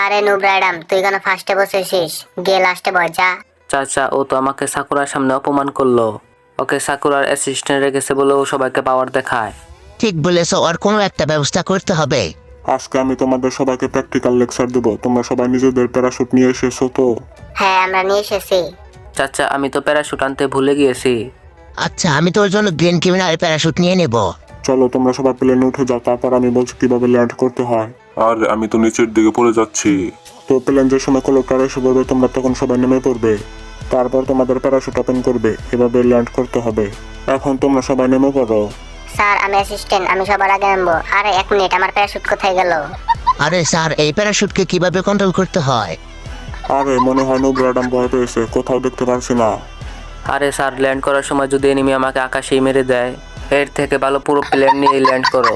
আরে নুব্রাইডাম, তুই কেন ফার্স্টে বসেছিস? গিয়ে লাস্টে বয় যা। চাচা, ও তো আমাকে সাকুরার সামনে অপমান করলো। ওকে সাকুরার অ্যাসিস্ট্যান্ট রেখেছে বলে ও সবাইকে পাওয়ার দেখায়। ঠিক বলেছো, আর কোনো একটা ব্যবস্থা করতে হবে। আজকে আমি তোমাদের সবাইকে প্র্যাকটিক্যাল লেকচার দেবো। তোমরা সবাই নিজেদের প্যারাশুট নিয়ে এসেছো তো? হ্যাঁ, আমরা নিয়ে এসেছি। চাচা, আমি তো প্যারাশুট আনতে ভুলে গিয়েছি। আচ্ছা, আমি তোর জন্য গ্রিন ক্রিমিনাল প্যারাশুট নিয়ে নেব। চলো তোমরা সবাই প্লেনে উঠে যাও, তারপর আমি বলছি কিভাবে ল্যান্ড করতে হয়। আর আমি তো নিচের দিকে পড়ে যাচ্ছি। তো প্লেন যে সময় কলেক্টর এসে পড়বে তোমরা তখন সবাই নেমে পড়বে। তারপর তোমাদের প্যারাশুট ওপেন করবে, এভাবে ল্যান্ড করতে হবে। এখন তোমরা সবাই নেমে পড়ো। স্যার, আমি অ্যাসিস্ট্যান্ট, আমি সবার আগে নামবো। আরে এক মিনিট, আমার প্যারাশুট কোথায় গেল? আরে স্যার, এই প্যারাশুটকে কিভাবে কন্ট্রোল করতে হয়? আরে মনে হয় নুব্রাডাম ভয় পেয়েছে, কোথাও দেখতে পারছি না। আরে স্যার, ল্যান্ড করার সময় যদি এনিমি আমাকে আকাশেই মেরে দেয়, এর থেকে ভালো পুরো প্লেন নিয়ে ল্যান্ড করো।